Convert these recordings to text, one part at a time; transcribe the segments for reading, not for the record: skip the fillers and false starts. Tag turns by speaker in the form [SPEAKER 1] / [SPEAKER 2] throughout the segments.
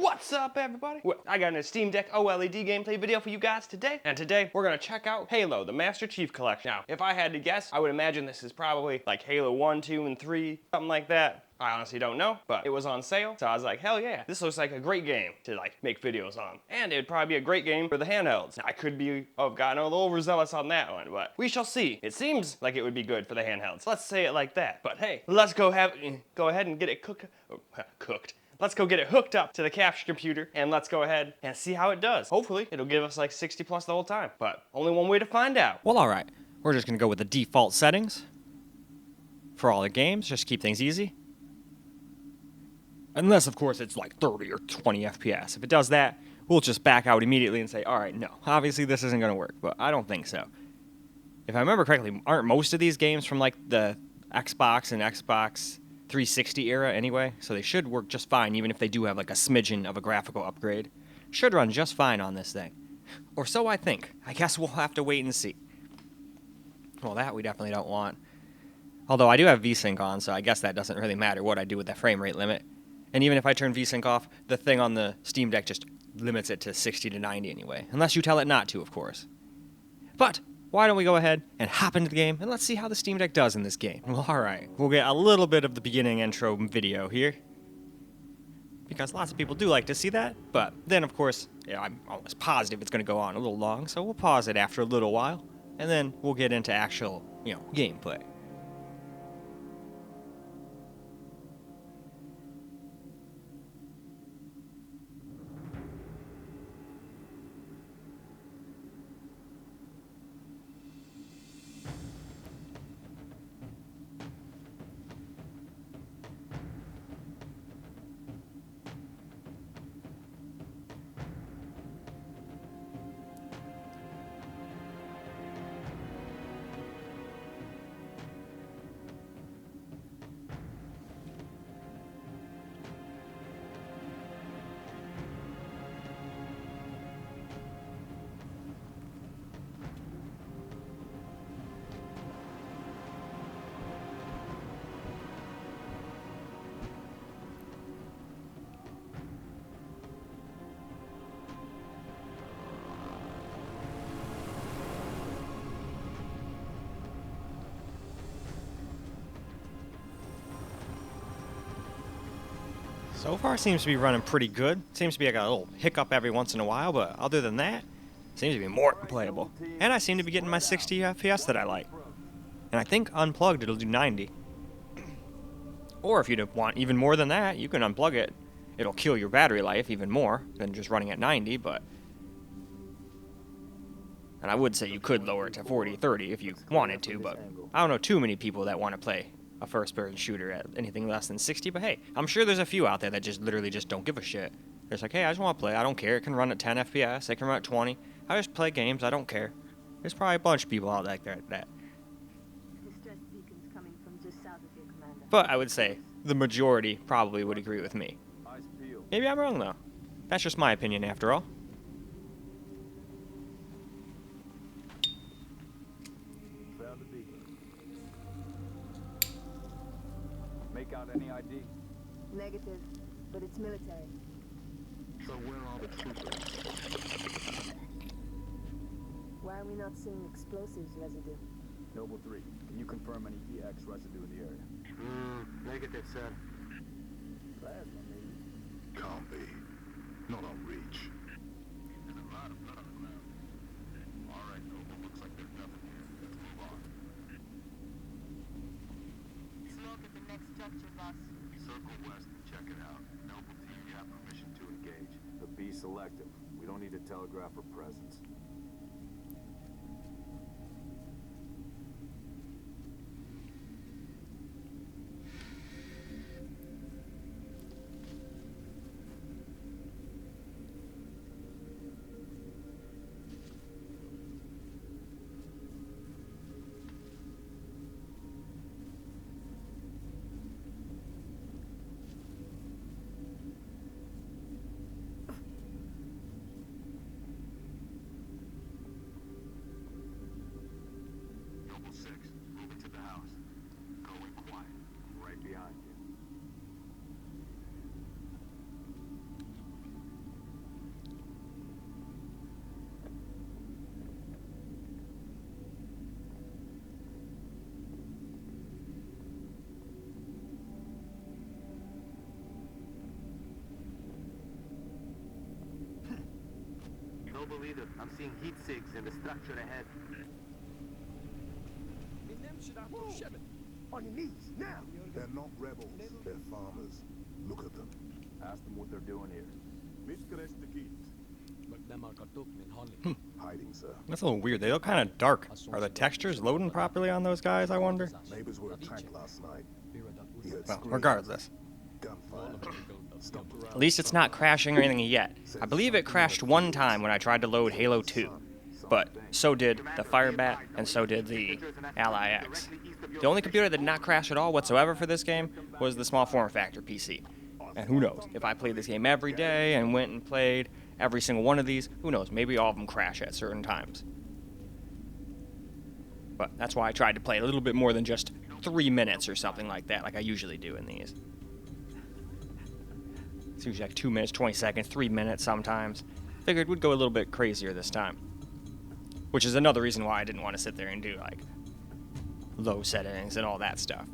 [SPEAKER 1] What's up, everybody? Well, I got a Steam Deck OLED gameplay video for you guys today, and today we're gonna check out Halo, the Master Chief Collection. Now, if I had to guess, I would imagine this is probably like Halo 1, 2, and 3, something like that. I honestly don't know, but it was on sale, so I was like, hell yeah, this looks like a great game to like make videos on. And it'd probably be a great game for the handhelds. I could have gotten a little overzealous on that one, but we shall see. It seems like it would be good for the handhelds. Let's say it like that. But hey, let's go ahead and get it cooked. Let's go get it hooked up to the capture computer, and let's go ahead and see how it does. Hopefully, it'll give us like 60 plus the whole time, but only one way to find out.
[SPEAKER 2] Well, alright. We're just gonna go with the default settings for all the games, just keep things easy. Unless, of course, it's like 30 or 20 FPS. If it does that, we'll just back out immediately and say, alright, no, obviously this isn't gonna work, but I don't think so. If I remember correctly, aren't most of these games from like the Xbox and Xbox 360 era anyway, so they should work just fine even if they do have like a smidgen of a graphical upgrade. Should run just fine on this thing. Or so I think. I guess we'll have to wait and see. Well, that we definitely don't want. Although I do have VSync on, so I guess that doesn't really matter what I do with the frame rate limit. And even if I turn VSync off, the thing on the Steam Deck just limits it to 60 to 90 anyway. Unless you tell it not to, of course. But why don't we go ahead and hop into the game, and let's see how the Steam Deck does in this game. Well, alright, we'll get a little bit of the beginning intro video here, because lots of people do like to see that, but then, of course, yeah, I'm almost positive it's going to go on a little long, so we'll pause it after a little while, and then we'll get into actual, gameplay. So far, seems to be running pretty good. Seems to be like a little hiccup every once in a while, but other than that, seems to be more than playable. And I seem to be getting my 60 FPS that I like. And I think unplugged it'll do 90. Or if you want even more than that, you can unplug it. It'll kill your battery life even more than just running at 90, but... And I would say you could lower it to 40, 30 if you wanted to, but I don't know too many people that want to play a first-person shooter at anything less than 60, but hey, I'm sure there's a few out there that just literally just don't give a shit. They're just like, hey, I just want to play, I don't care, it can run at 10 FPS, it can run at 20, I just play games, I don't care. There's probably a bunch of people out there like that. But I would say the majority probably would agree with me. Maybe I'm wrong though. That's just my opinion after all.
[SPEAKER 3] Make out any ID?
[SPEAKER 4] Negative, but it's military.
[SPEAKER 3] So where are the troopers?
[SPEAKER 4] Why are we not seeing explosives residue?
[SPEAKER 3] Noble 3, can you confirm any EX residue in the area?
[SPEAKER 5] Negative, sir.
[SPEAKER 3] Plasma, maybe.
[SPEAKER 5] Can't be. Not on reach.
[SPEAKER 3] There's a lot of blood on the ground. All right, Noble, looks like there's nothing here. Let's move on.
[SPEAKER 6] Smoke at the next structure, boss.
[SPEAKER 3] Circle west and check it out. Noble team, you have permission to engage. But be selective. We don't need to telegraph our presence.
[SPEAKER 5] Noble leader, I'm seeing heat sigs in the structure ahead.
[SPEAKER 7] On your knees, now!
[SPEAKER 8] They're not rebels, they're farmers. Look at them.
[SPEAKER 3] Ask them what they're doing here.
[SPEAKER 8] Hiding, sir.
[SPEAKER 2] That's a little weird. They look kind of dark. Are the textures loading properly on those guys, I wonder?
[SPEAKER 8] Neighbors were attacked last night. He heard
[SPEAKER 2] Well,
[SPEAKER 8] screams,
[SPEAKER 2] regardless.
[SPEAKER 8] gunfire. Stopped around.
[SPEAKER 2] At least it's not crashing or anything yet. I believe it crashed one time when I tried to load Halo 2. But so did the Firebat, and so did the Ally X. The only computer that did not crash at all whatsoever for this game was the small form factor PC. And who knows, if I played this game every day and went and played every single one of these, who knows, maybe all of them crash at certain times. But that's why I tried to play a little bit more than just 3 minutes or something like that, like I usually do in these. It's usually like 2 minutes, 20 seconds, 3 minutes sometimes. Figured we'd go a little bit crazier this time. Which is another reason why I didn't want to sit there and do, like, low settings and all that stuff.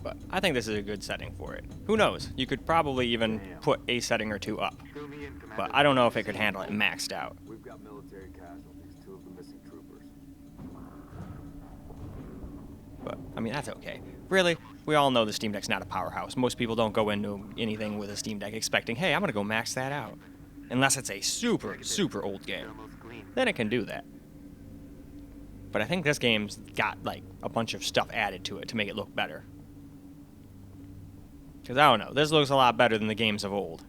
[SPEAKER 2] But I think this is a good setting for it. Who knows? You could probably even put a setting or two up.
[SPEAKER 3] Fill me in, Commander.
[SPEAKER 2] But I don't know if it could handle it maxed out.
[SPEAKER 3] We've got military casualties, 2 of the missing troopers.
[SPEAKER 2] But, I mean, that's okay. Really, we all know the Steam Deck's not a powerhouse. Most people don't go into anything with a Steam Deck expecting, hey, I'm going to go max that out. Unless it's a super, super old game.
[SPEAKER 3] Almost clean.
[SPEAKER 2] Then it can do that. But I think this game's got, like, a bunch of stuff added to it to make it look better. Because, I don't know, this looks a lot better than the games of old.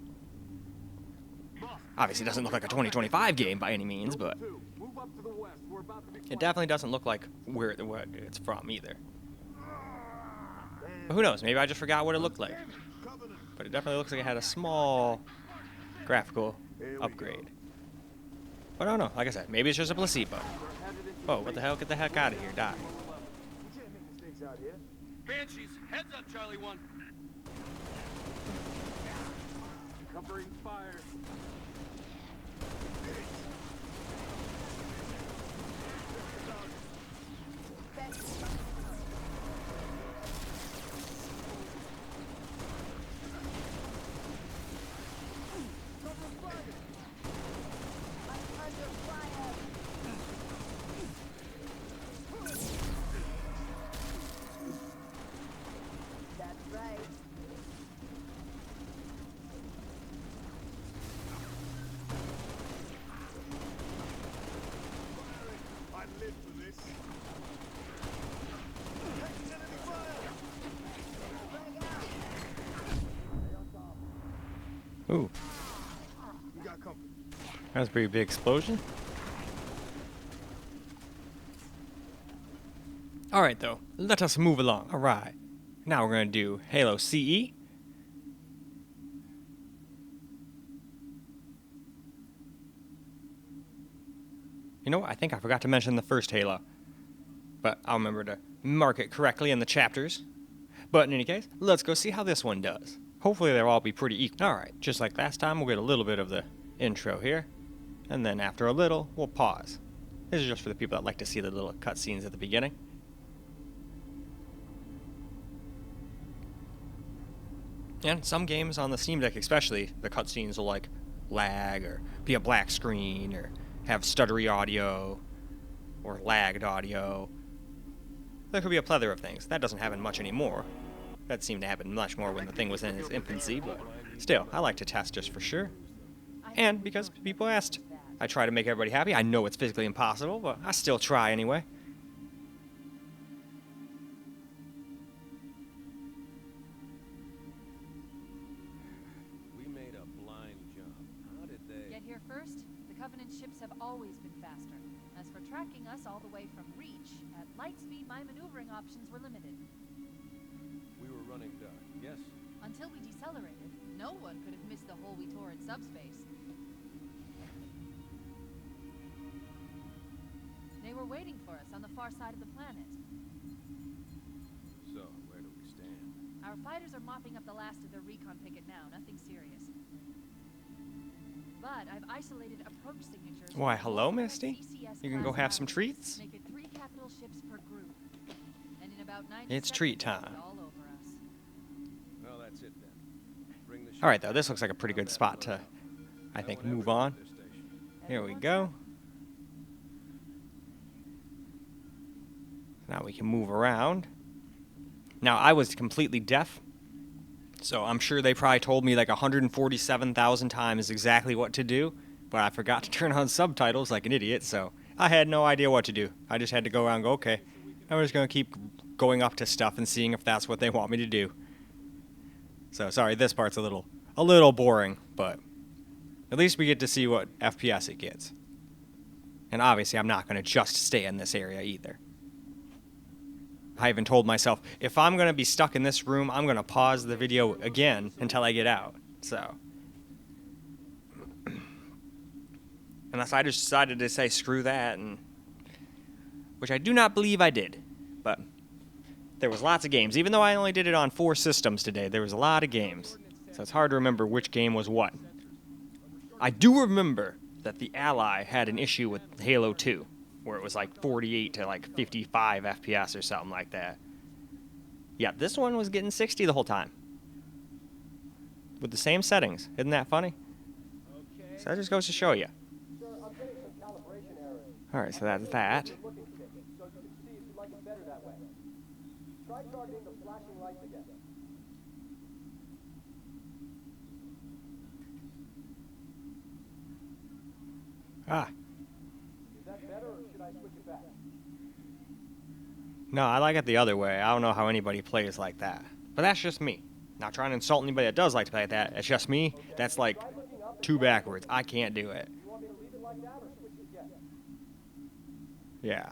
[SPEAKER 2] Obviously, it doesn't look like a 2025 game by any means, but
[SPEAKER 3] Move up to the west. We're about to be
[SPEAKER 2] it definitely doesn't look like where it's from either. But who knows, maybe I just forgot what it looked like. But it definitely looks like it had a small graphical upgrade. But I don't know, like I said, maybe it's just a placebo. Whoa, what the hell? Get the heck out of here, die.
[SPEAKER 3] You can't make mistakes out here.
[SPEAKER 7] Banshees, heads up, Charlie 1.
[SPEAKER 3] Covering fire.
[SPEAKER 4] That's right.
[SPEAKER 8] I live for this.
[SPEAKER 2] Ooh,
[SPEAKER 8] We got company.
[SPEAKER 2] that was a pretty big explosion. Alright though, let us move along. Alright. Now we're going to do Halo CE. You know what? I think I forgot to mention the first Halo. But I'll remember to mark it correctly in the chapters. But in any case, let's go see how this one does. Hopefully they'll all be pretty equal. Alright, just like last time, we'll get a little bit of the intro here. And then after a little, we'll pause. This is just for the people that like to see the little cutscenes at the beginning. And some games on the Steam Deck especially, the cutscenes will like lag or be a black screen or have stuttery audio or lagged audio. There could be a plethora of things. That doesn't happen much anymore. That seemed to happen much more when the thing was in its infancy, but still, I like to test just for sure. And because people asked, I try to make everybody happy. I know it's physically impossible, but I still try anyway.
[SPEAKER 7] We made a blind jump. How did they?
[SPEAKER 6] Get here first? The Covenant ships have always been faster. As for tracking us all the way from Reach, at light speed my maneuvering options were limited.
[SPEAKER 7] We were running dark, yes?
[SPEAKER 6] Until we decelerated, no one could have missed the hole we tore in subspace. They were waiting for us on the far side of the planet.
[SPEAKER 7] So, where do we stand?
[SPEAKER 6] Our fighters are mopping up the last of their recon picket now, nothing serious. But I've isolated approach signatures.
[SPEAKER 2] Why,
[SPEAKER 6] from
[SPEAKER 2] hello,
[SPEAKER 6] multiple
[SPEAKER 2] Misty?
[SPEAKER 6] CCS
[SPEAKER 2] You can go
[SPEAKER 6] class
[SPEAKER 2] have some
[SPEAKER 6] battles,
[SPEAKER 2] treats?
[SPEAKER 6] Make it 3 capital ships per group. And in about 90
[SPEAKER 2] It's
[SPEAKER 6] seconds,
[SPEAKER 2] treat
[SPEAKER 6] they'll be
[SPEAKER 2] time.
[SPEAKER 6] all over us.
[SPEAKER 7] Well, that's it then. Bring the
[SPEAKER 2] Alright
[SPEAKER 7] ship
[SPEAKER 2] though, this looks like a pretty good spot to, I think, move on. Here we go. Now we can move around. Now, I was completely deaf, so I'm sure they probably told me like 147,000 times exactly what to do, but I forgot to turn on subtitles like an idiot, so I had no idea what to do. I just had to go around and go, okay, I'm just going to keep going up to stuff and seeing if that's what they want me to do. So, sorry, this part's a little boring, but at least we get to see what FPS it gets. And obviously, I'm not going to just stay in this area either. I even told myself, if I'm going to be stuck in this room, I'm going to pause the video again until I get out. So, unless I just decided to say screw that, and which I do not believe I did. But there was lots of games. Even though I only did it on 4 systems today, there was a lot of games. So it's hard to remember which game was what. I do remember that the Ally had an issue with Halo 2, where it was like 48 to like 55 FPS or something like that. Yeah, this one was getting 60 the whole time. With the same settings. Isn't that funny? So that just goes to show you. Alright, so that's that. Ah. No, I like it the other way. I don't know how anybody plays like that. But that's just me. Not trying to insult anybody that does like to play like that. It's just me. That's like too backwards. I can't do it. Yeah.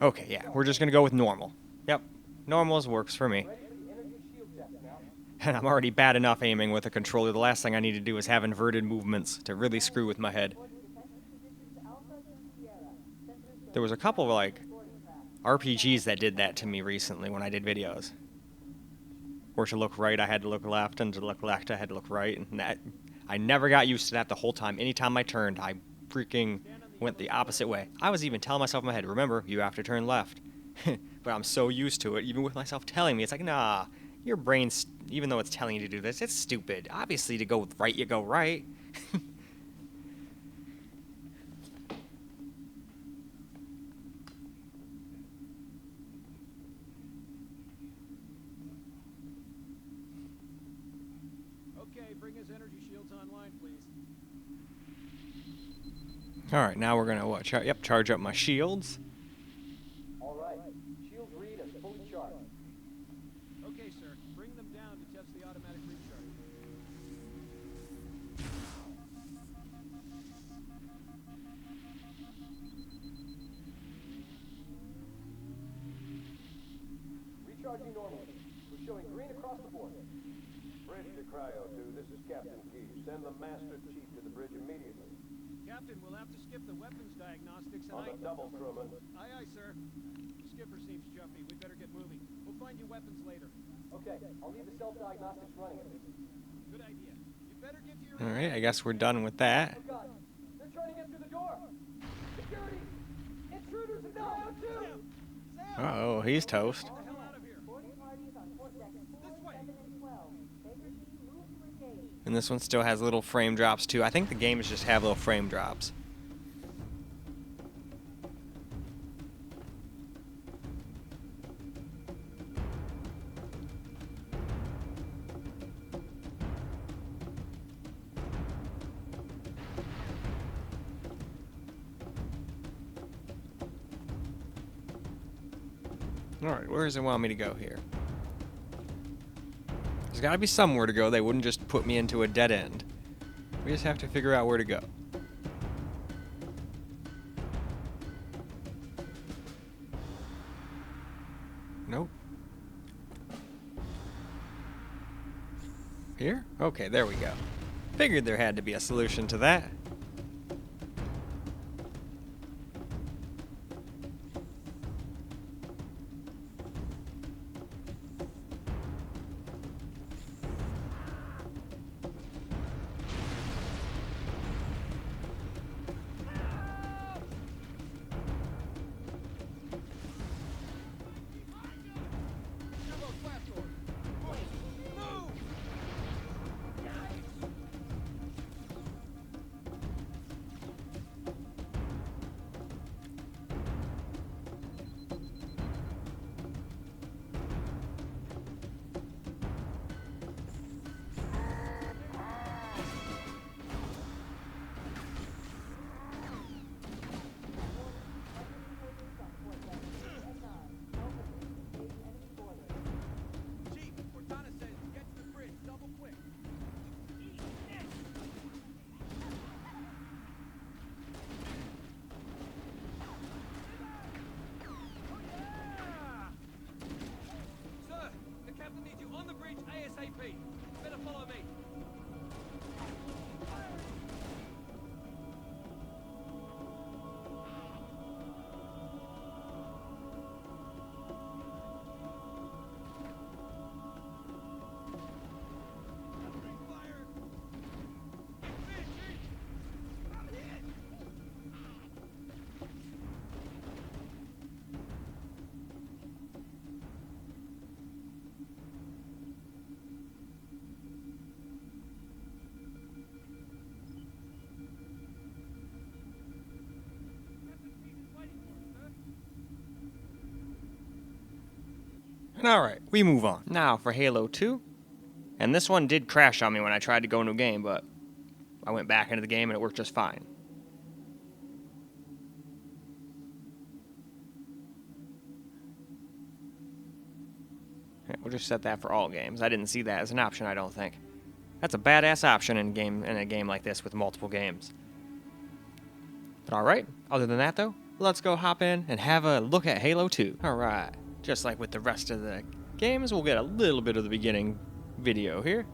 [SPEAKER 2] Okay, yeah. We're just going to go with normal. Yep. Normals works for me. And I'm already bad enough aiming with a controller. The last thing I need to do is have inverted movements to really screw with my head. There was a couple of, like, RPGs that did that to me recently when I did videos. Where to look right, I had to look left, and to look left, I had to look right. And that, I never got used to that the whole time. Anytime I turned, I freaking went the opposite way. I was even telling myself in my head, remember, you have to turn left. But I'm so used to it, even with myself telling me. It's like, nah, your brain's, even though it's telling you to do this, it's stupid. Obviously, to go right, you go right.
[SPEAKER 7] Bring his energy shields online, please.
[SPEAKER 2] Alright, now we're gonna what? Charge up my shields.
[SPEAKER 9] Alright, shields read as fully charged.
[SPEAKER 7] Okay, sir. Bring them down to test the automatic recharge.
[SPEAKER 9] Recharging normally. We're showing green across the board.
[SPEAKER 3] Bridge to Cryo 2, this is Captain Key. Send the Master Chief to the bridge immediately.
[SPEAKER 7] Captain, we'll have to skip the weapons diagnostics and
[SPEAKER 3] On the double, Truman.
[SPEAKER 7] Aye, aye, sir. The skipper seems jumpy. We'd better get moving. We'll find you weapons later.
[SPEAKER 9] Okay, I'll leave the self-diagnostics running at least.
[SPEAKER 7] Good idea. You better get to your...
[SPEAKER 2] Alright, I guess we're done with that.
[SPEAKER 9] Oh God, they're trying to get through the door! Security! Intruders in Cryo 2!
[SPEAKER 2] Uh-oh, he's toast.
[SPEAKER 7] Get the hell out of here.
[SPEAKER 4] Boarding parties on port decks 4, 7, and 12. Baker team, move to engage.
[SPEAKER 2] And this one still has little frame drops too. I think the games just have little frame drops. Alright, where does it want me to go here? There's gotta be somewhere to go. They wouldn't just put me into a dead end. We just have to figure out where to go. Nope. Here? Okay, there we go. Figured there had to be a solution to that.
[SPEAKER 7] ASAP. Better follow me.
[SPEAKER 2] Alright, we move on. Now for Halo 2. And this one did crash on me when I tried to go into a game, but I went back into the game and it worked just fine. Yeah, we'll just set that for all games. I didn't see that as an option, I don't think. That's a badass option in a game like this with multiple games. But alright, other than that though, let's go hop in and have a look at Halo 2. Alright, just like with the rest of the games, we'll get a little bit of the beginning video here.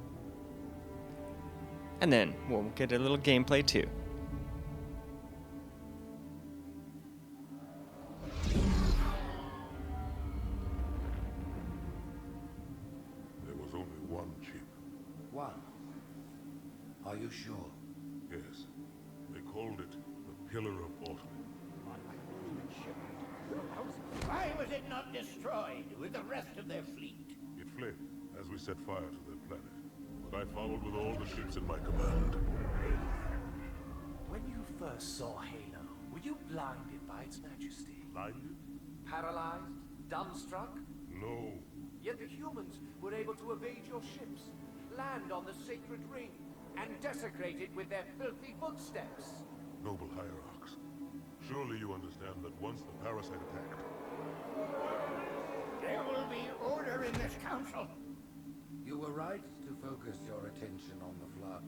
[SPEAKER 2] And then we'll get a little gameplay too.
[SPEAKER 8] There was only one chip.
[SPEAKER 10] One? Are you sure?
[SPEAKER 8] Yes. They called it the Pillar of Autumn.
[SPEAKER 10] Why was it not destroyed with the rest of their fleet?
[SPEAKER 8] It fled as we set fire to their planet. But I followed with all the ships in my command.
[SPEAKER 11] When you first saw Halo, were you blinded by its majesty?
[SPEAKER 8] Blinded?
[SPEAKER 11] Paralyzed? Dumbstruck?
[SPEAKER 8] No.
[SPEAKER 11] Yet the humans were able to evade your ships, land on the sacred ring, and desecrate it with their filthy footsteps.
[SPEAKER 8] Noble hierarchs, surely you understand that once the parasite attacked...
[SPEAKER 10] There will be order in this council. You were right to focus your attention on the Flood.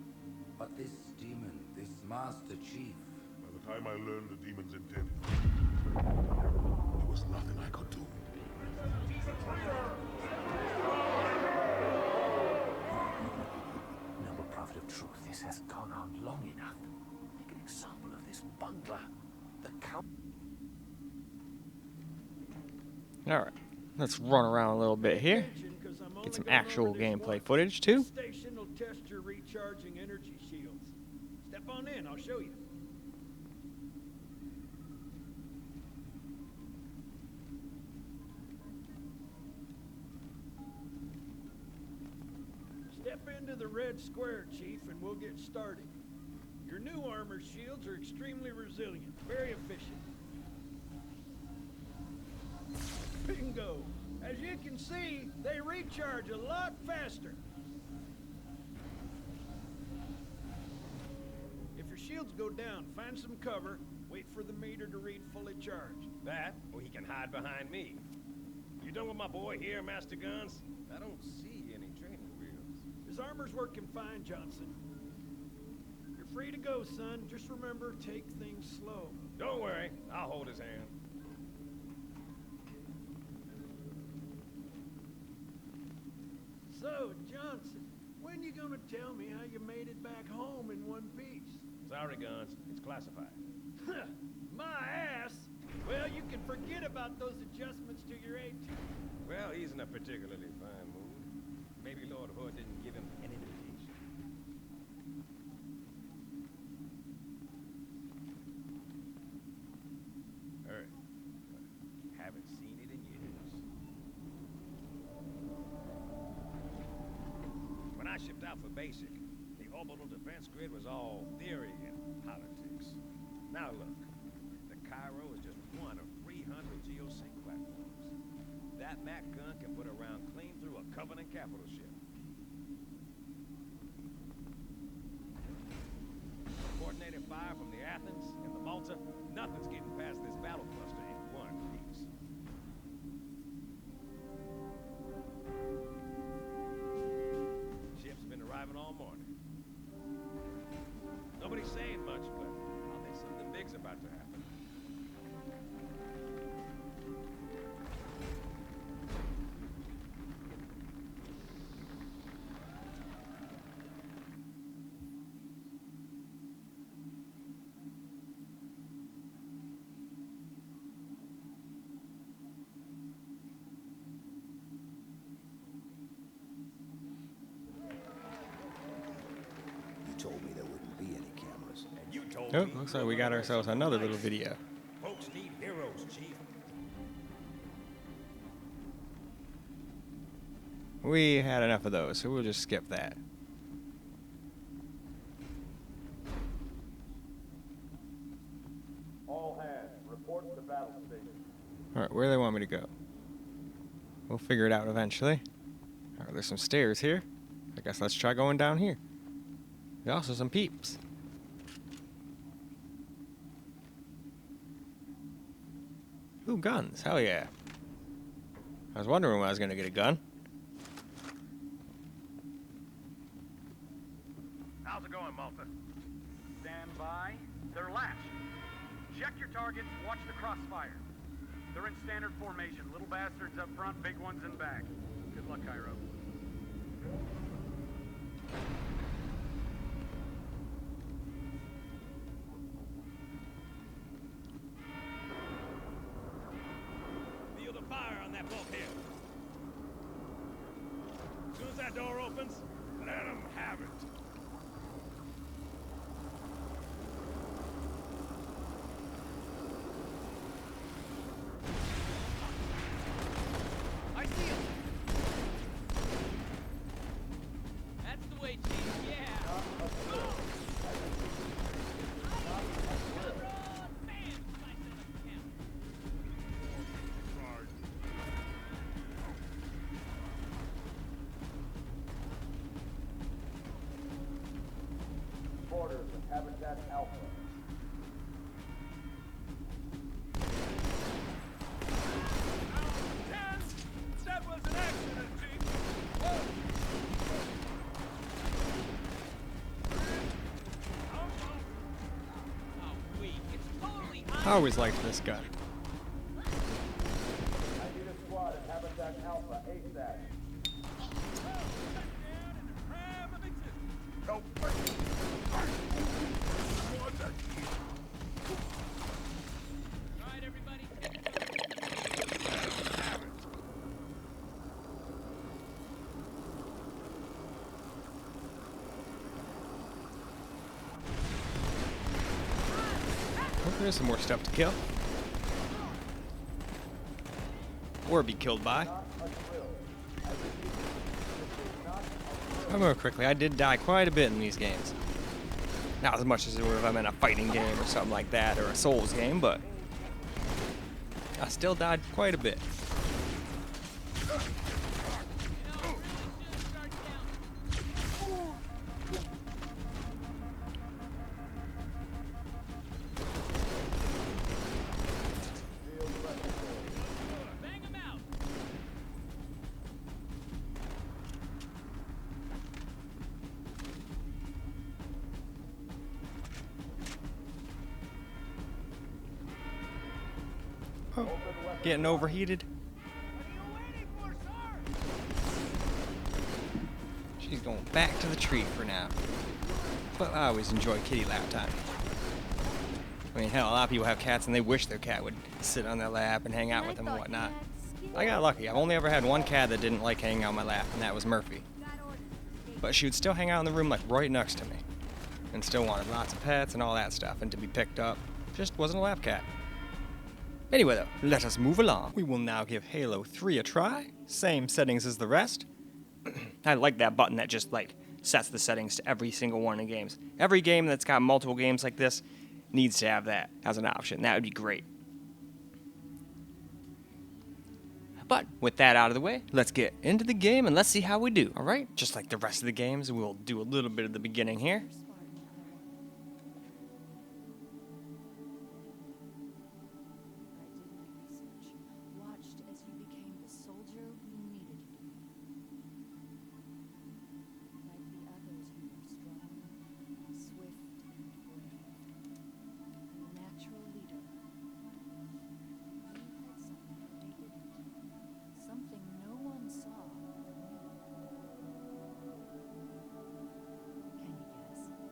[SPEAKER 10] But this demon, this Master Chief...
[SPEAKER 8] By the time I learned the demon's intent, there was nothing I could do.
[SPEAKER 11] Noble prophet of truth, this hasn't gone on long enough. Make an example of this bungler. The count...
[SPEAKER 2] Alright, let's run around a little bit here. Get some actual gameplay footage too.
[SPEAKER 7] This station will test your recharging energy shields. Step on in, I'll show you. Step into the red square, Chief, and we'll get started. Your new armor shields are extremely resilient, very efficient. Bingo! As you can see, they recharge a lot faster. If your shields go down, find some cover, wait for the meter to read fully charged. That, or he can hide behind me. You done with my boy here, Master Guns? I don't see any training wheels. His armor's working fine, Johnson. You're free to go, son. Just remember, take things slow. Don't worry, I'll hold his hand. So, Johnson, when you gonna tell me how you made it back home in one piece? Sorry, Guns. It's classified. My ass! Well, you can forget about those adjustments to your AT. Well, he's in a particularly fine mood. Maybe Lord Hood didn't give him an invitation. Heard. Haven't seen it in years. When I shipped out for basic, the orbital defense grid was all theory and politics. Now look, the Cairo is just one of 300 geosync platforms. That Mac gun can put a round clean through a Covenant capital ship. Coordinated fire from the Athens and the Malta, nothing's getting past this battle cluster in one piece. Ships have been arriving all morning. Nobody's saying much, but I think something big's about to happen.
[SPEAKER 2] Oh, looks like we got ourselves another little video.
[SPEAKER 7] Folks need heroes, Chief.
[SPEAKER 2] We had enough of those, so we'll just skip that.
[SPEAKER 3] All hands, report to battle station.
[SPEAKER 2] Alright, where do they want me to go? We'll figure it out eventually. Alright, there's some stairs here. I guess let's try going down here. There's also some peeps. Ooh, guns. Hell yeah. I was wondering when I was going to get a gun.
[SPEAKER 12] How's it going, Malta? Stand by. They're latched. Check your targets, watch the crossfire. They're in standard formation. Little bastards up front, big ones in back. Good luck, Cairo.
[SPEAKER 7] Feel the fire on that bulkhead. As soon as that door opens, let them have it.
[SPEAKER 9] I see him. That's the way, Chief. Yeah.
[SPEAKER 3] Orders of Habitat Alpha.
[SPEAKER 7] That was an accident, Chief.
[SPEAKER 9] Oh, weak. It's totally
[SPEAKER 2] I always liked this gun.
[SPEAKER 3] I need a squad at Habitat Alpha ASAP.
[SPEAKER 7] Go.
[SPEAKER 9] right, everybody.
[SPEAKER 2] Oh, there's some more stuff to kill. Or be killed by. I'll go quickly. I did die quite a bit in these games. Not as much as it would if I'm in a fighting game or something like that, or a Souls game, but I still died quite a bit.
[SPEAKER 9] Bang him out.
[SPEAKER 2] Oh, getting overheated. She's going back to the tree for now. But I always enjoy kitty lap time. I mean, hell, a lot of people have cats and they wish their cat would sit on their lap and hang out with them and whatnot. I got lucky. I've only ever had one cat that didn't like hanging out on my lap, and that was Murphy. But she would still hang out in the room like right next to me. And still wanted lots of pets and all that stuff and to be picked up. Just wasn't a lap cat. Anyway though, let us move along. We will now give Halo 3 a try. Same settings as the rest. I like that button that just like sets the settings to every single one of the games. Every game that's got multiple games like this needs to have that as an option. That would be great. But with that out of the way, let's get into the game and let's see how we do, alright? Just like the rest of the games, we'll do a little bit of the beginning here.
[SPEAKER 6] Watched as you became the soldier we needed you to be. Like the others, you were strong, swift, and brave. A natural leader. You had something they didn't. Something no one saw but me. Can you guess?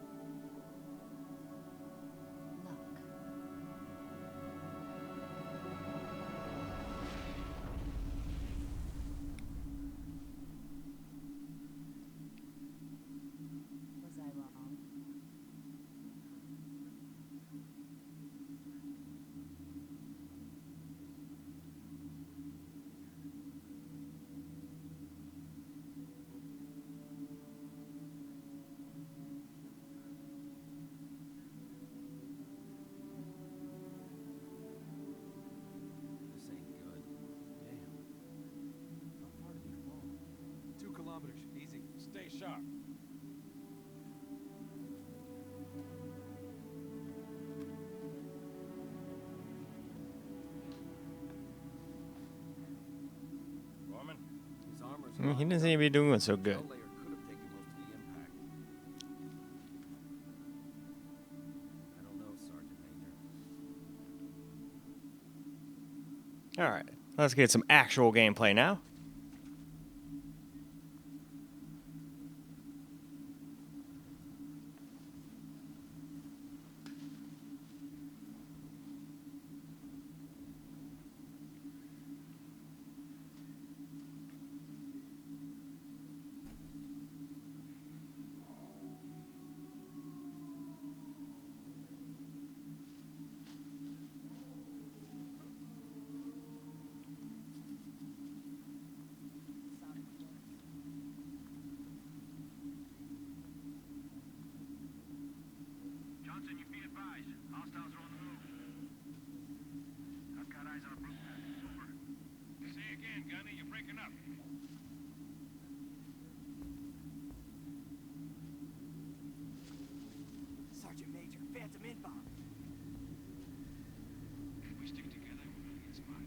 [SPEAKER 7] sharp. Foreman, his armor's
[SPEAKER 2] He doesn't seem to be doing so good.
[SPEAKER 7] layer could have taken most of the impact. I don't know, Sergeant Major.
[SPEAKER 2] All right, let's get some actual gameplay now.
[SPEAKER 12] Johnson, you be advised. Hostiles are on the move. I've got eyes on a brute. Over. Say again, Gunny. You're breaking up.
[SPEAKER 11] Sergeant Major, Phantom inbound.
[SPEAKER 12] If we stick together, we're gonna get spotted.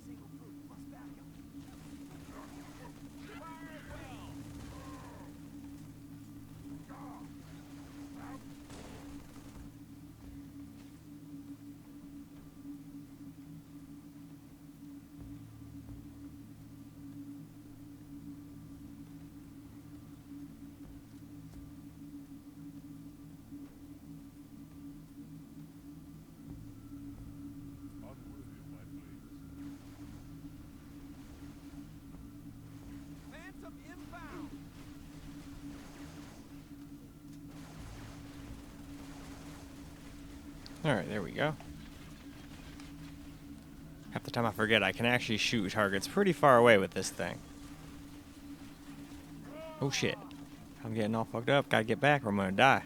[SPEAKER 11] Single fruit plus backup.
[SPEAKER 8] Unworthy of my blades.
[SPEAKER 11] Phantom inbound.
[SPEAKER 2] All right, there we go. Half the time I forget I can actually shoot targets pretty far away with this thing. Oh shit. I'm getting all fucked up. Gotta get back or I'm gonna die.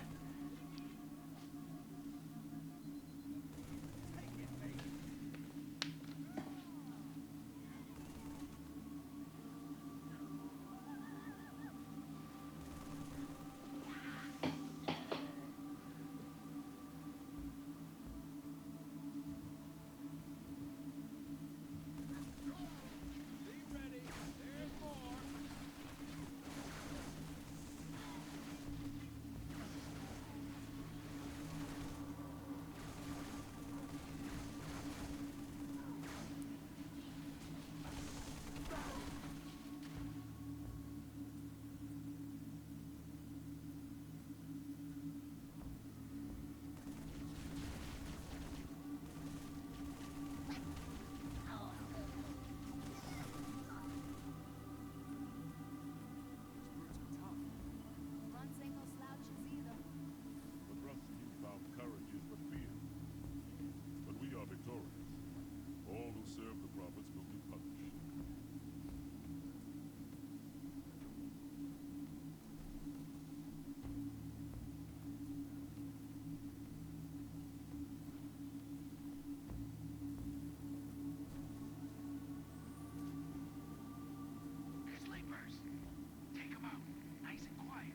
[SPEAKER 6] Blunts ain't no slouches either.
[SPEAKER 8] What runs newfound courage is but fear. But we are victorious. All who serve the prophets will be punished.
[SPEAKER 12] Sleepers. Take them out. Nice and quiet.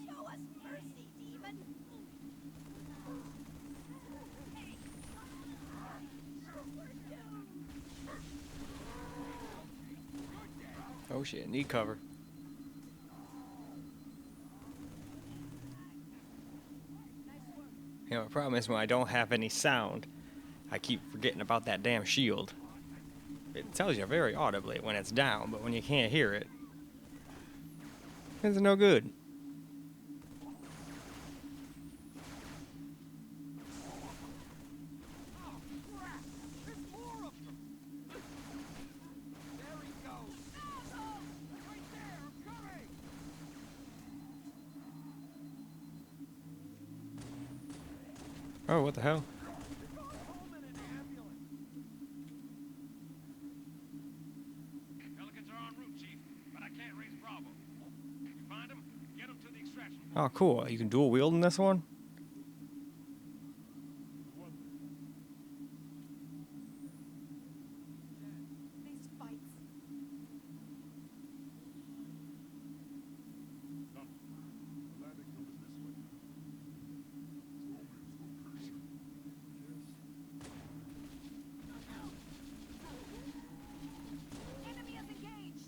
[SPEAKER 6] Show us mercy, demon!
[SPEAKER 2] Oh shit, need cover. You know, the problem is when I don't have any sound, I keep forgetting about that damn shield. It tells you very audibly when it's down, but when you can't hear it. It's no good. Oh, what the hell?
[SPEAKER 7] Pelicans are en route, Chief, but I can't raise Bravo. You find them, get them to the extraction.
[SPEAKER 2] Oh, cool. You can dual wield in this one?
[SPEAKER 6] These fights.
[SPEAKER 8] Atlantic goes this way. Storm's location.
[SPEAKER 6] Enemy is engaged.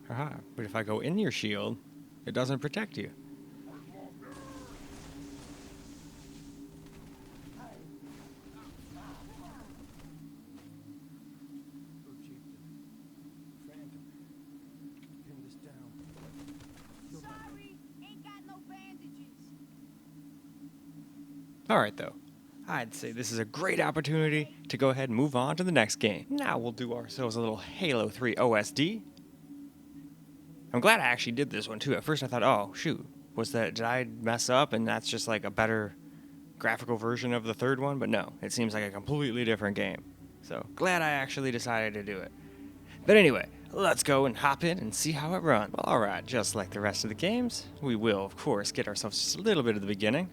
[SPEAKER 2] Haha. But if I go in your shield, it doesn't protect you.
[SPEAKER 6] Sorry, ain't got no bandages.
[SPEAKER 2] Alright, though. I'd say this is a great opportunity to go ahead and move on to the next game. Now we'll do ourselves a little Halo 3 OSD. I'm glad I actually did this one, too. At first I thought, oh, shoot. Did I mess up and that's just like a better graphical version of the third one? But no, it seems like a completely different game. So, glad I actually decided to do it. But anyway, let's go and hop in and see how it runs. Well, alright, just like the rest of the games, we will, of course, get ourselves just a little bit of the beginning.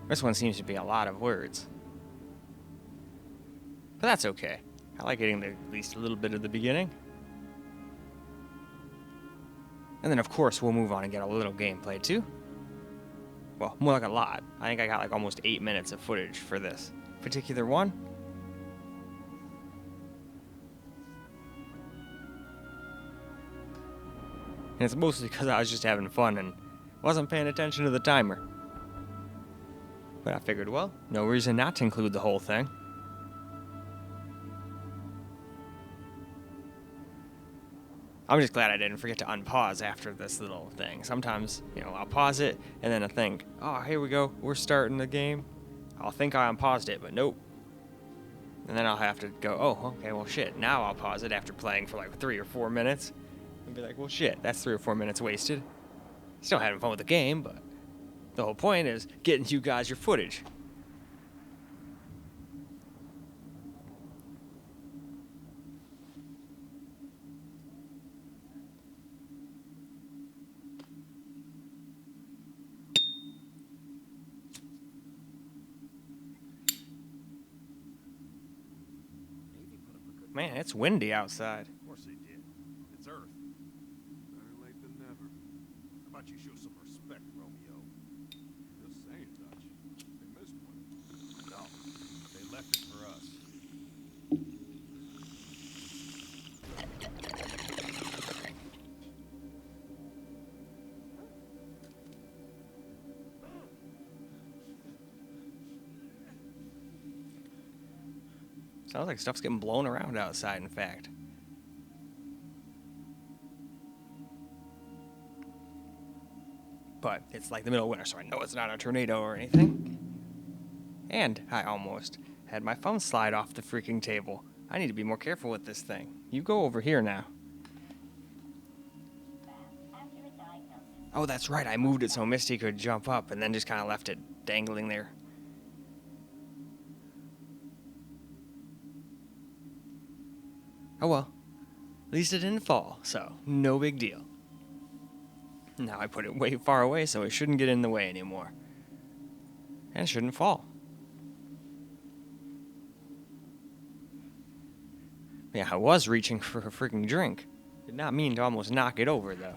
[SPEAKER 2] This one seems to be a lot of words. But that's okay. I like getting at least a little bit of the beginning. And then, of course, we'll move on and get a little gameplay, too. Well, more like a lot. I think I got like almost 8 minutes of footage for this particular one. And it's mostly because I was just having fun and wasn't paying attention to the timer. But I figured, well, no reason not to include the whole thing. I'm just glad I didn't forget to unpause after this little thing. Sometimes, I'll pause it, and then I think, oh, here we go, we're starting the game. I'll think I unpaused it, but nope. And then I'll have to go, oh, okay, well, shit. Now I'll pause it after playing for like 3 or 4 minutes. And be like, well, shit, that's 3 or 4 minutes wasted. Still having fun with the game, but the whole point is getting you guys your footage. Man, it's windy outside.
[SPEAKER 7] Of course they did. It's Earth.
[SPEAKER 3] Better late than never.
[SPEAKER 7] How about you show some respect, Romeo?
[SPEAKER 3] Just saying, Dutch. They missed one.
[SPEAKER 7] No, they left it for us.
[SPEAKER 2] Sounds like stuff's getting blown around outside, in fact. But it's like the middle of winter, so I know it's not a tornado or anything. And I almost had my phone slide off the freaking table. I need to be more careful with this thing. You go over here now. Oh, that's right. I moved it so Misty could jump up and then just kind of left it dangling there. Oh well, at least it didn't fall, so no big deal. Now I put it way far away so it shouldn't get in the way anymore. And it shouldn't fall. Yeah, I was reaching for a freaking drink. Did not mean to almost knock it over, though.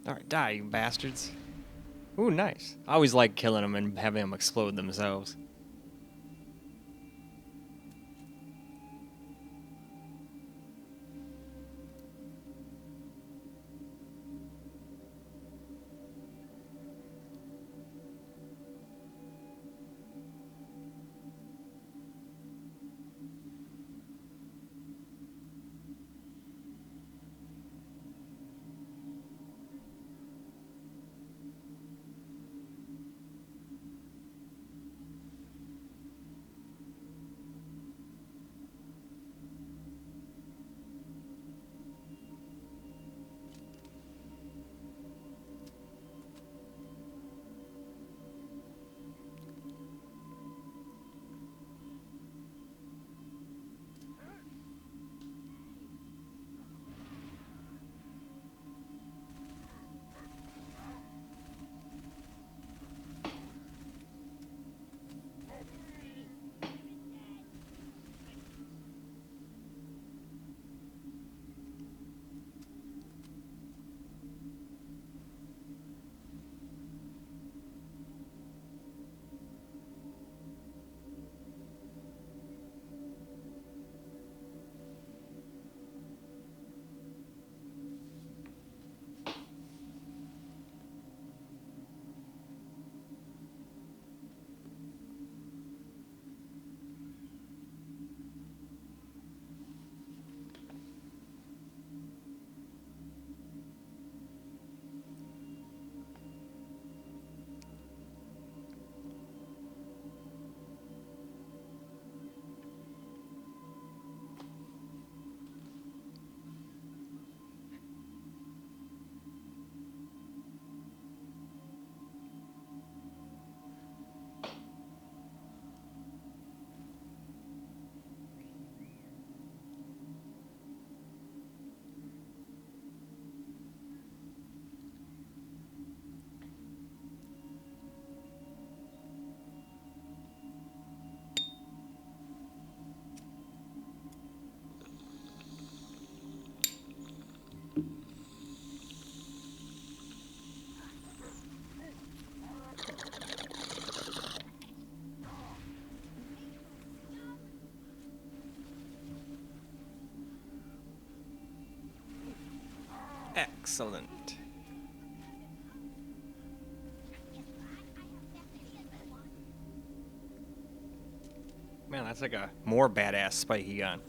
[SPEAKER 2] Alright, die, you bastards. Ooh, nice. I always like killing them and having them explode themselves. Excellent. Man, that's like a more badass spiky gun.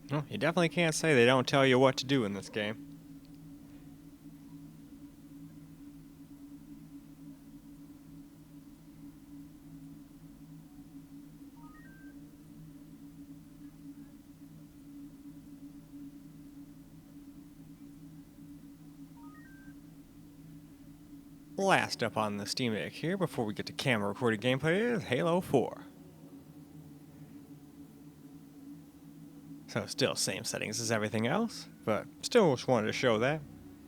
[SPEAKER 2] Well, you definitely can't say they don't tell you what to do in this game. Last up on the Steam Deck here, before we get to camera recorded gameplay, is Halo 4. So still same settings as everything else, but still just wanted to show that.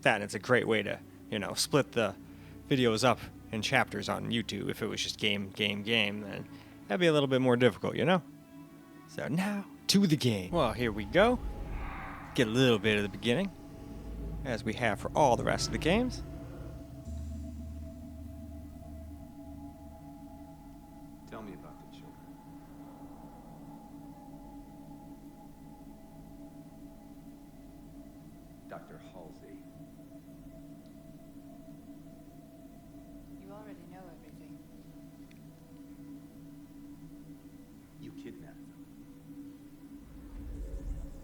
[SPEAKER 2] And it's a great way to, split the videos up in chapters on YouTube. If it was just game, then that'd be a little bit more difficult, So now, to the game. Well, here we go. Get a little bit of the beginning, as we have for all the rest of the games.
[SPEAKER 3] Tell me about the children. Dr. Halsey.
[SPEAKER 6] You already know everything.
[SPEAKER 3] You kidnapped them.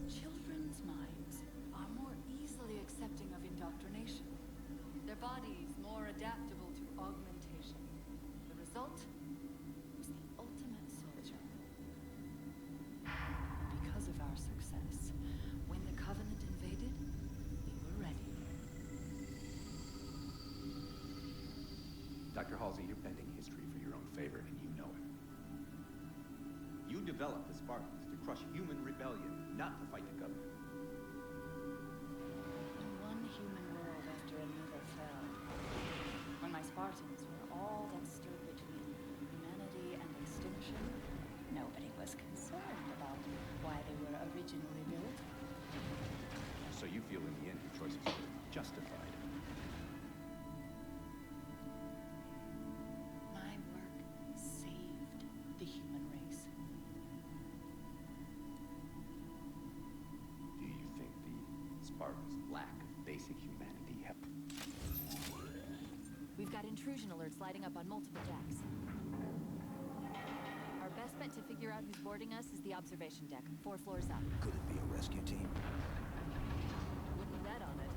[SPEAKER 6] Children's minds are more easily accepting of indoctrination. Their bodies more adaptable to augmentation. The result was the ultimate soldier. Because of our success, when the Covenant invaded, we were ready.
[SPEAKER 3] Dr. Halsey, you're bending history for your own favor, and you know it. You developed the Spartans to crush human rebellion, not to fight the Covenant.
[SPEAKER 6] When one human world after another fell, when my Spartans were all that stood between humanity and extinction, nobody was concerned about why they were originally built.
[SPEAKER 3] So you feel in the end your choices were justified.
[SPEAKER 6] My work saved the human race.
[SPEAKER 3] Do you think the Spartans' lack of basic humanity have...
[SPEAKER 13] We've got intrusion alerts lighting up on multiple decks. Our best bet to figure out who's boarding us is the observation deck, 4 floors up.
[SPEAKER 10] Could it be a rescue team?
[SPEAKER 13] Wouldn't bet on it.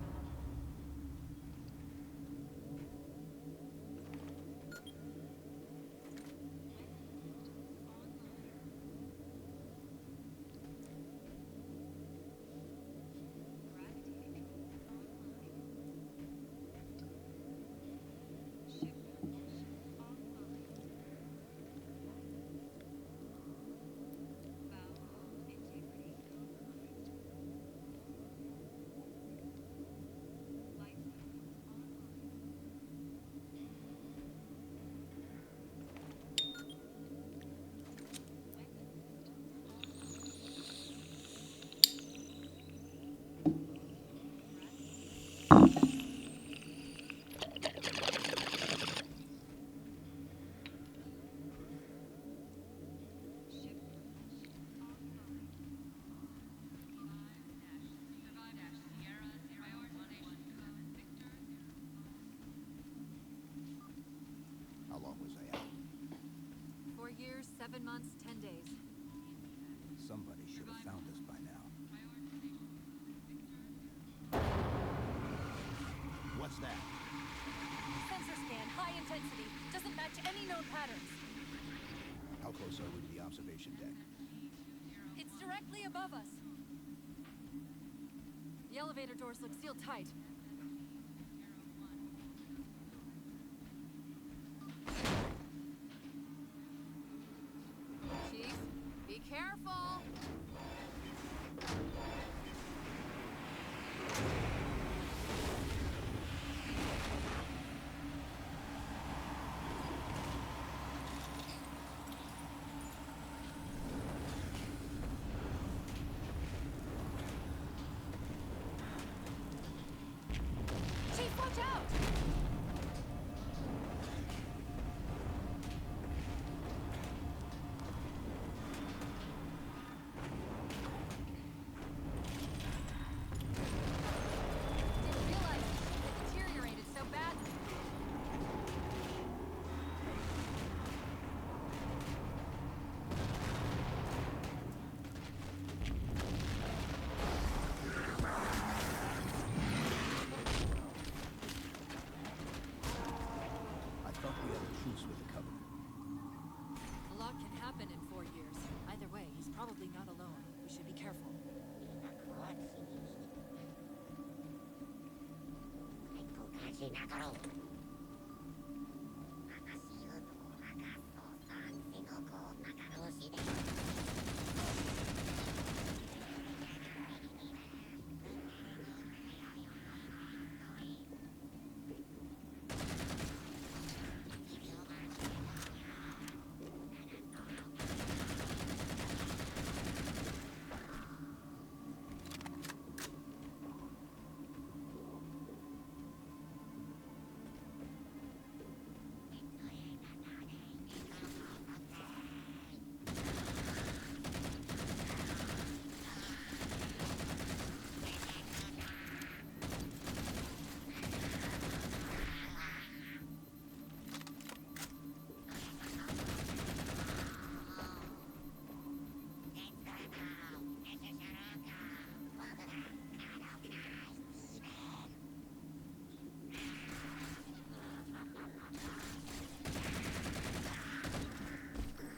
[SPEAKER 10] How long was I out?
[SPEAKER 13] 4 years, 7 months, 10 days.
[SPEAKER 10] Somebody should have found us by now. What's that?
[SPEAKER 13] Sensor scan, high intensity. Doesn't match any known patterns.
[SPEAKER 10] How close are we to the observation deck?
[SPEAKER 13] It's directly above us. The elevator doors look sealed tight. Chief, be careful. Chief, watch out!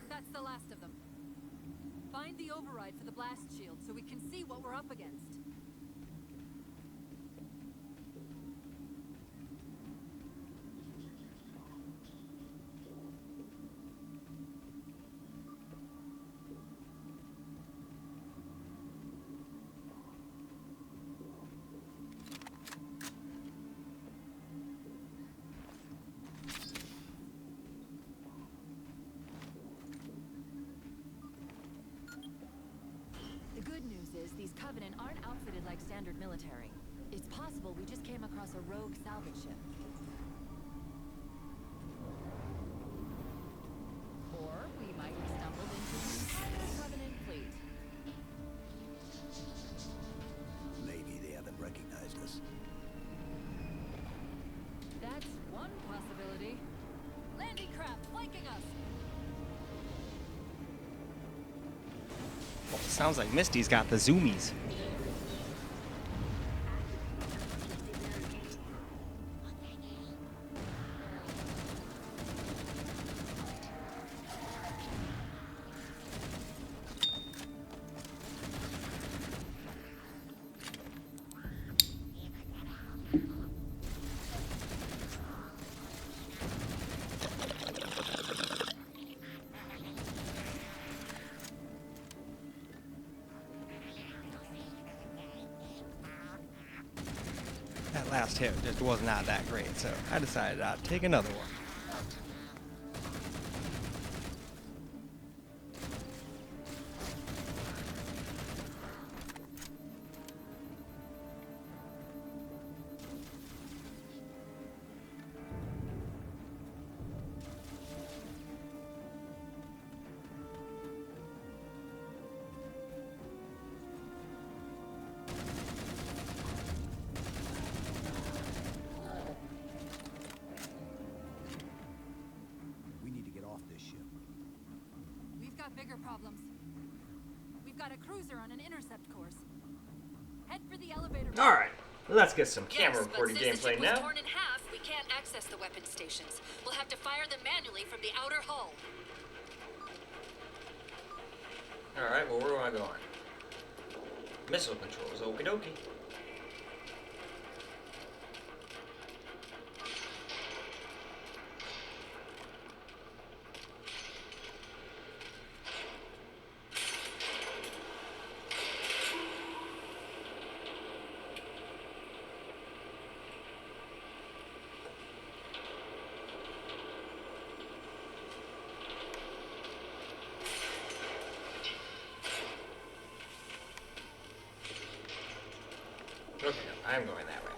[SPEAKER 13] That's the last of them. Find the override for the blast shield so we can see what we're up against. The good news is these Covenant aren't outfitted like standard military. It's possible we just came across a rogue salvage ship. Or we might have stumbled into an entire Covenant fleet.
[SPEAKER 14] Maybe they haven't recognized us.
[SPEAKER 13] That's one possibility. Landing craft flanking us!
[SPEAKER 2] Well, it sounds like Misty's got the zoomies. That last hit just was not that great, so I decided I'd take another one.
[SPEAKER 14] We need to get off this ship.
[SPEAKER 13] We've got bigger problems. We've got a cruiser on an intercept course. Head for the elevator.
[SPEAKER 2] All right, let's get some camera
[SPEAKER 13] Yes, but
[SPEAKER 2] recording
[SPEAKER 13] since the
[SPEAKER 2] gameplay
[SPEAKER 13] ship was
[SPEAKER 2] now.
[SPEAKER 13] torn in half, we can't access the weapon stations. We'll have to fire them manually from the outer hull.
[SPEAKER 2] All right, well, where am I going? Missile controls, okie dokie. Okay, I'm going that way.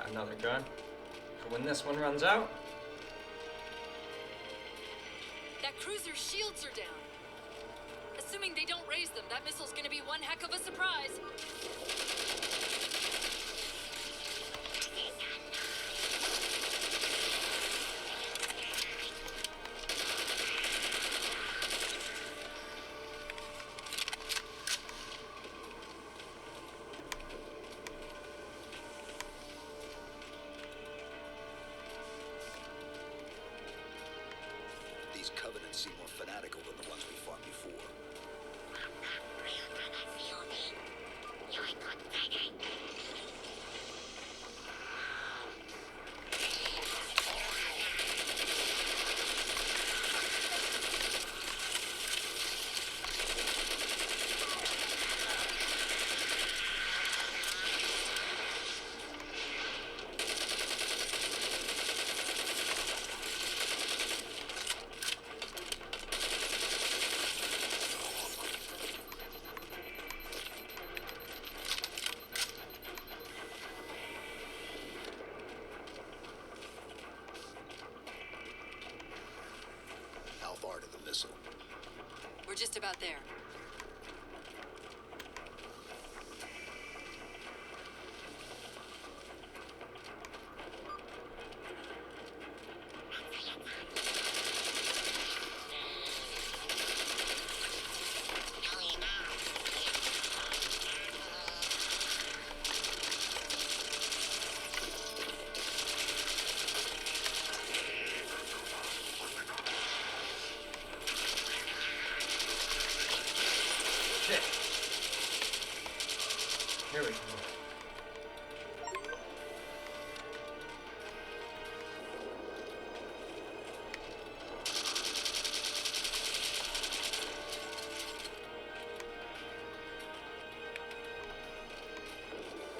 [SPEAKER 2] got another gun for when this one runs out.
[SPEAKER 13] That cruiser's shields are down. Assuming they don't raise them, that missile's gonna be one heck of a surprise.
[SPEAKER 14] These Covenants seem more fanatical than the ones we fought before. How far to the missile?
[SPEAKER 13] We're just about there.
[SPEAKER 2] Shit. Here we go.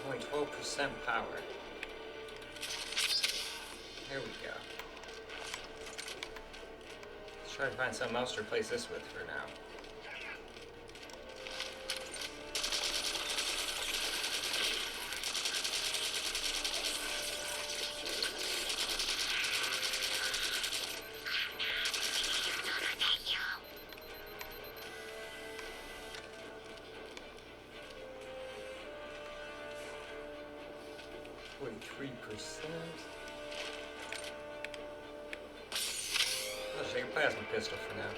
[SPEAKER 2] Only 12% power. Here we go. Let's try to find something else to replace this with for now. I'll take a plasma pistol for now.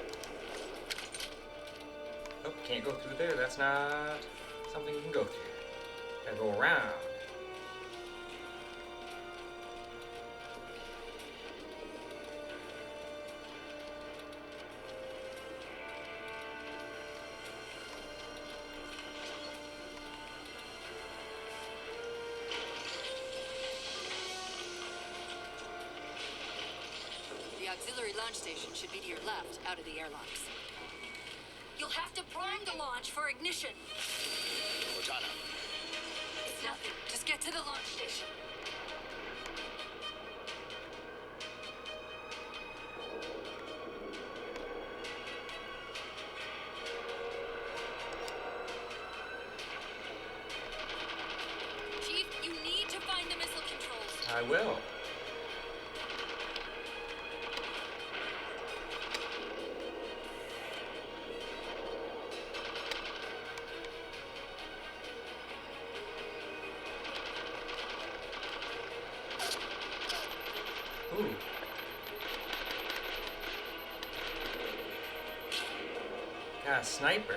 [SPEAKER 2] Oh, can't go through there. That's not something you can go through. Gotta go around.
[SPEAKER 13] The auxiliary launch station should be to your left, out of the airlocks. You'll have to prime the launch for ignition.
[SPEAKER 14] Cortana.
[SPEAKER 13] It's nothing. Just get to the launch station. Chief, you need to find the missile controls.
[SPEAKER 2] I will. Ooh. Got a sniper.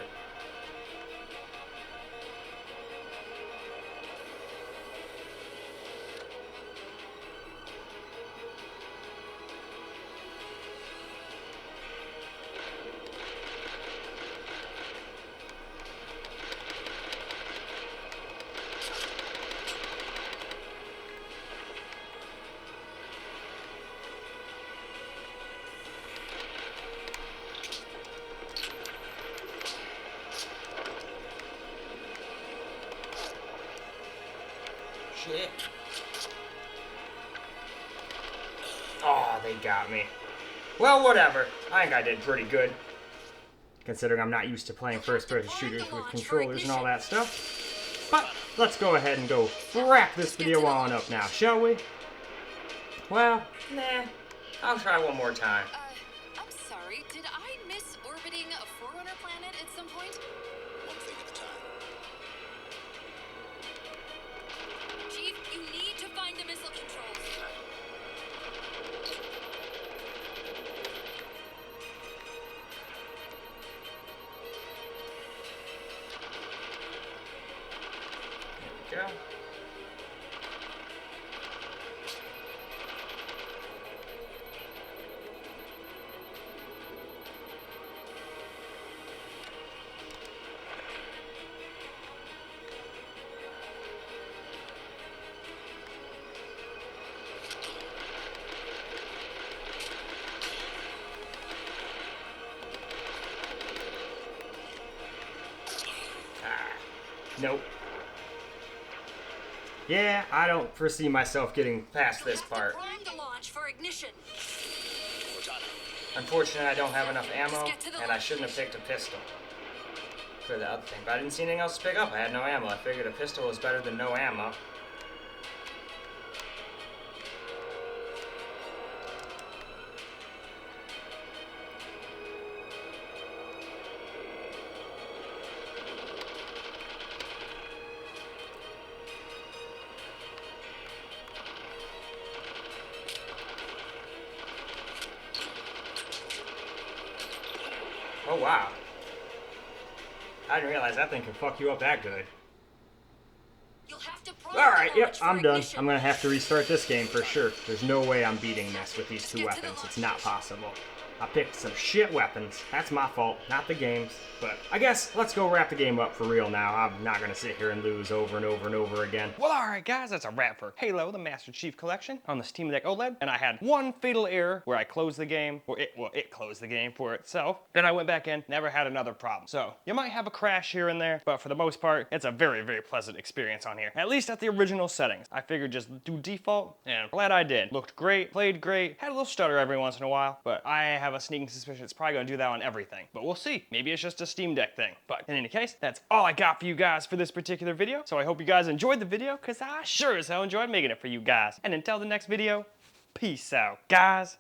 [SPEAKER 2] Shit. Oh, they got me. Well, whatever. I think I did pretty good. Considering I'm not used to playing first-person shooters with controllers and all that stuff. But let's go ahead and go wrap this video on up now, shall we? Well, nah, I'll try one more time.
[SPEAKER 13] I'm sorry, did I miss orbiting a Forerunner planet at some point?
[SPEAKER 14] One thing at a time.
[SPEAKER 13] Chief, you need to find the missile controls.
[SPEAKER 2] There we go. Nope. Yeah, I don't foresee myself getting past this part.
[SPEAKER 13] Prime the launch for ignition.
[SPEAKER 2] Unfortunately, I don't have enough ammo, and I shouldn't have picked a pistol for the other thing. But I didn't see anything else to pick up. I had no ammo. I figured a pistol was better than no ammo. Oh wow. I didn't realize that thing could fuck you up that good. Alright, yep, I'm done. I'm gonna have to restart this game for sure. There's no way I'm beating this with these two weapons. It's not possible. I picked some shit weapons. That's my fault, not the game's. But I guess let's go wrap the game up for real now. I'm not gonna sit here and lose over and over and over again.
[SPEAKER 1] Well, alright guys, that's a wrap for Halo, the Master Chief Collection on the Steam Deck OLED. And I had one fatal error where I closed the game, or it closed the game for itself. Then I went back in, never had another problem. So, you might have a crash here and there, but for the most part, it's a very, very pleasant experience on here. At least at the original settings. I figured just do default, and glad I did. Looked great, played great, had a little stutter every once in a while, but I have a sneaking suspicion it's probably gonna do that on everything. But we'll see. Maybe it's just a Steam Deck thing. But in any case, that's all I got for you guys for this particular video. So I hope you guys enjoyed the video, because I sure as hell enjoyed making it for you guys. And until the next video, peace out, guys.